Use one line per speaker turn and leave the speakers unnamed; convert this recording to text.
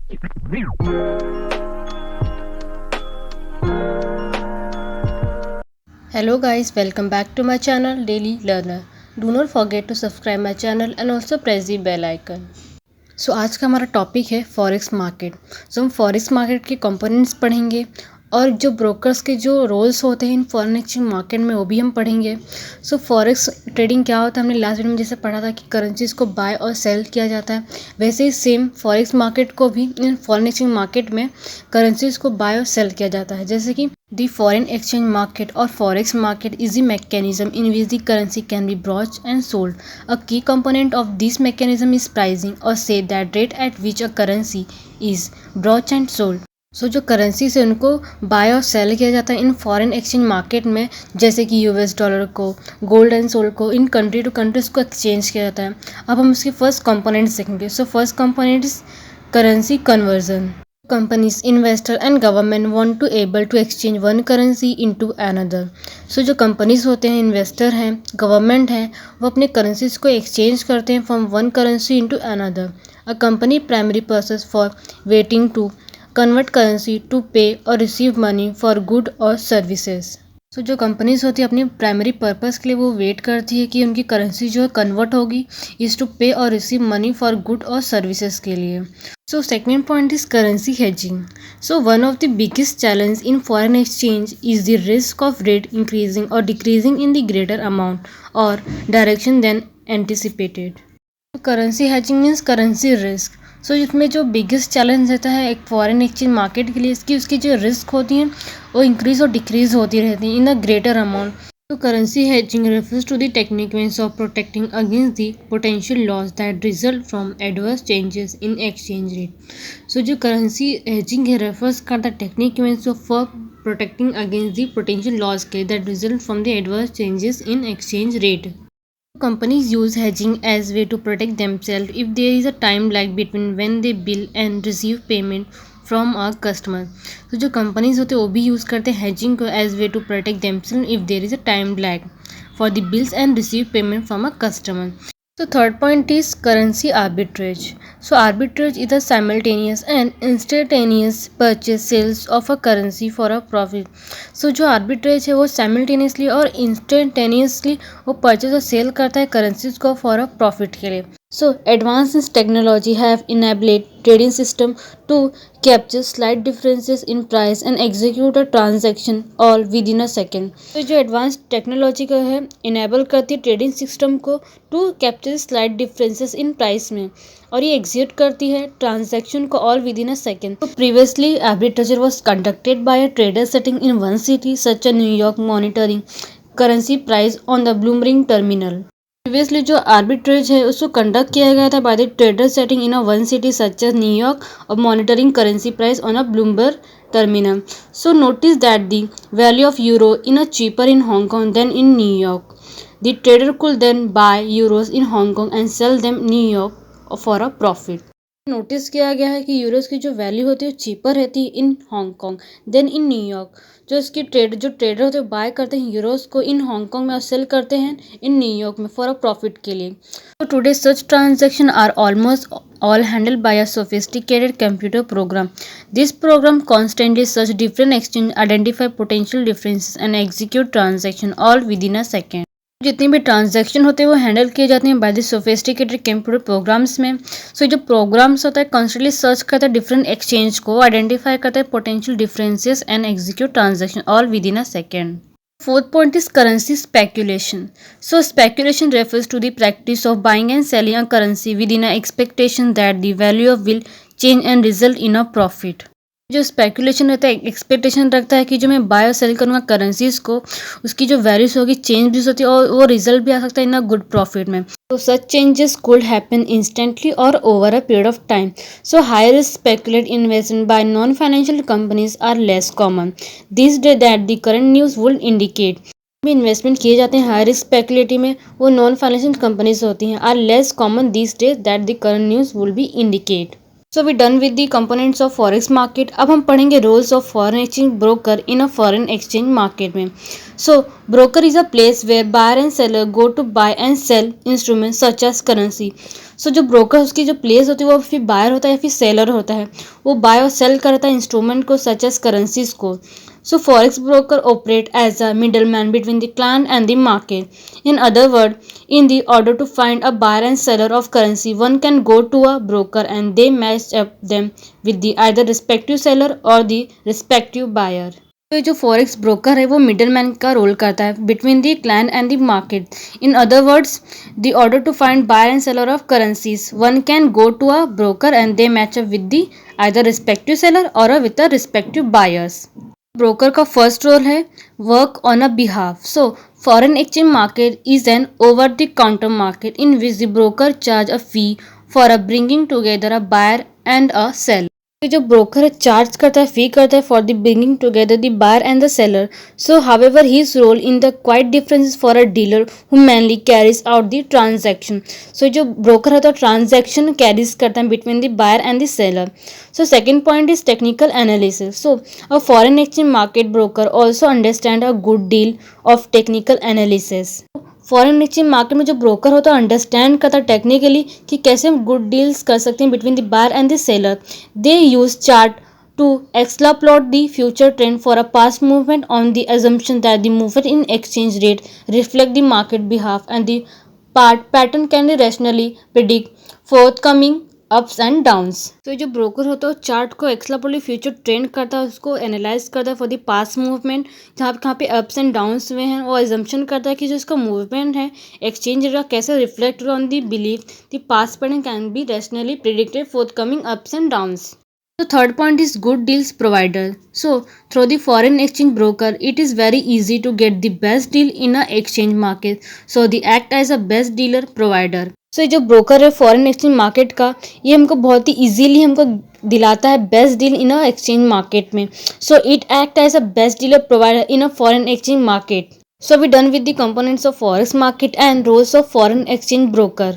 Hello guys, welcome back to my channel Daily Learner. Do not forget to subscribe my channel and also press the bell icon. आज का हमारा topic है forex market. हम forex market के components पढ़ेंगे और जो brokers के जो रोल्स होते हैं इन फॉरेन एक्सचेंज मार्केट में वो भी हम पढ़ेंगे। फॉरेक्स ट्रेडिंग क्या होता है, हमने लास्ट वीडियो में जैसे पढ़ा था कि करेंसीज को बाय और सेल किया जाता है, वैसे ही सेम फॉरेक्स मार्केट को भी इन फॉरेन एक्सचेंज मार्केट में करेंसीज को बाय और सेल किया जाता है। जैसे कि द फॉरेन एक्सचेंज मार्केट और forex market is the mechanism in which the currency can be bought and sold. A key component of this mechanism is pricing, or say that rate at which a currency is bought and sold. जो currency से उनको bye और cell किया जाता है in foreign exchange market में, जैसे कि यूएस डॉलर को, गोल्ड एंड सोल्ड को, इन कंट्री टू कंट्रीज को एक्सचेंज किया जाता है। अब हम इसके फर्स्ट कंपोनेंट्स देखेंगे। First component is currency conversion. Companies, investor and government want to able to exchange one currency into another. जो कंपनीज होते हैं, इन्वेस्टर हैं, गवर्नमेंट हैं, वो अपने करेंसीज को एक्सचेंज करते हैं from one currency into another. A company primary purpose for waiting to convert currency to pay और रिसीव मनी फॉर गुड और सर्विसेज। जो कंपनीज होती है अपनी प्राइमरी पर्पस के लिए वो वेट करती है कि उनकी करेंसी जो है कन्वर्ट होगी इज टू पे और रिसीव मनी फॉर गुड और सर्विसेज के लिए। Second point is currency hedging. One of the biggest challenge in foreign exchange is the risk of rate increasing or decreasing in the greater amount or direction than anticipated. Currency hedging means currency risk. इसमें जो biggest challenge रहता है एक foreign exchange market के लिए, इसकी उसकी जो रिस्क होती हैं वो इंक्रीज और डिक्रीज होती रहती हैं in a greater amount. Currency hedging refers to the technique means of protecting against the potential loss that result from adverse changes in exchange rate. जो currency hedging है refers करता technique means of protecting against the potential loss that result from the adverse changes in exchange rate. Companies use hedging as way to protect themselves if there is a time lag between when they bill and receive payment from our customer. जो companies होते हैं वो भी use करते हैं hedging को as way to protect themselves if there is a time lag for the bills and receive payment from a customer. Third point is currency arbitrage. Arbitrage is a simultaneous and instantaneous purchase sales of a currency for a profit. जो arbitrage है वो simultaneously और instantaneously वो purchase और cell करता है currencies को for a profit के लिए। Advances technology have enabled trading system to capture slight differences in price and execute a transaction all within a second. जो एडवांस टेक्नोलॉजी का है इनेबल करती है ट्रेडिंग सिस्टम को to capture slight differences in price में, और ये execute करती है ट्रांजैक्शन को all within a second. Previously arbitrage was conducted by a trader sitting in one city such a New York, monitoring currency price on the Bloomberg terminal. Previously जो arbitrage है उसको conduct किया गया था by the trader setting in a one city such as New York और monitoring currency price on a Bloomberg terminal. Notice that the value of euro in a cheaper in Hong Kong than in New York. The trader could then buy euros in Hong Kong and sell them New York for a profit. Notice किया गया है कि euros की जो value होती है cheaper रहती है in Hong Kong than in New York. जो ट्रेडर होते हैं बाय करते हैं यूरोज को इन हांगकांग में और सेल करते हैं इन न्यूयॉर्क में फॉर अ प्रॉफिट के लिए। Today such transaction are almost all handled by a sophisticated computer program. This program constantly search different exchange, identify potential differences and execute transaction all within a second. जितनी भी transaction होते हैं वो handle किए जाते हैं by the sophisticated computer programs में। जो प्रोग्राम्स होता है कॉन्स्टेंटली सर्च करता है डिफरेंट एक्सचेंज को, आइडेंटिफाई करता है potential differences and execute transaction all within a second. Fourth point is currency speculation. Speculation refers to the practice of buying and selling a currency within an expectation that the value of will change and result in a profit. जो speculation रहता है expectation रखता है कि जो मैं bye और cell करूँगा करेंसीज को उसकी जो वैल्यूज होगी चेंज भी होती है और वो रिजल्ट भी आ सकता है इन अ गुड प्रॉफिट में। Such changes could happen instantly और over a period of time. High risk speculate investment by non financial companies are less common this day that the current news would indicate. Investment किए जाते हैं high risk speculative में, वो non financial companies होती हैं, are less common this day that the current news will be indicate. So we done with the components of forex market. अब हम पढ़ेंगे roles of foreign exchange broker in a foreign exchange market में। So broker is a place where buyer and seller go to buy and sell instrument such as currency. So जो broker उसकी जो place होती है वो फिर buyer होता है या फिर सेलर होता है, वो बाय और सेल करता है इंस्ट्रूमेंट को सच एज करेंसीज को। So forex broker operate as a middleman between the client and the market. In other words, in the order to find a buyer and seller of currency, one can go to a broker and they match up them with the either respective seller or the respective buyer. तो ये जो forex broker है वो middle man का role करता है between the client and the market. In other words, the order to find buyer and seller of currencies, one can go to a broker and they match up with the either respective seller और with the respective buyers. Broker का first role है work on a behalf. So foreign exchange market is an over the counter market in which the broker charge a fee for a bringing together a buyer and a seller. ये जो broker है charge करता है, fee करता है for the bringing together the buyer and the seller. So however his role in the quite difference for a dealer who mainly carries out the transaction. So जो broker है तो transaction carries करता है between the buyer and the seller. So second point is technical analysis. So a foreign exchange market broker also understand a good deal of technical analysis. Foreign exchange market में जो broker होता है understand करता है technically कि कैसे हम good deals कर सकते हैं between the buyer and the seller. They use chart to extrapolate the future trend for a past movement on the assumption that the movement in exchange rate reflect the market behalf and the pattern can be rationally predict forthcoming ups and downs. तो जो broker होता है chart को extrapolate future trend करता है, उसको analyse करता है फॉर द पास्ट मूवमेंट जहाँ पे कहाँ पे अप्स एंड डाउन्स हुए हैं, और एजम्पशन करता है कि जो इसका मूवमेंट है एक्सचेंज रेट कैसे reflect on the belief the past pattern can be rationally predicted forthcoming ups and downs. The third point is good deals provider. So through the foreign exchange broker, it is very easy to get the best deal in a exchange market. So they act as a best dealer provider. So जो broker है foreign exchange market का, ये हमको बहुत ही easily हमको दिलाता है best deal in a exchange market में। So it act as a best dealer provider in a foreign exchange market. So we done with the components of forex market and roles of foreign exchange broker.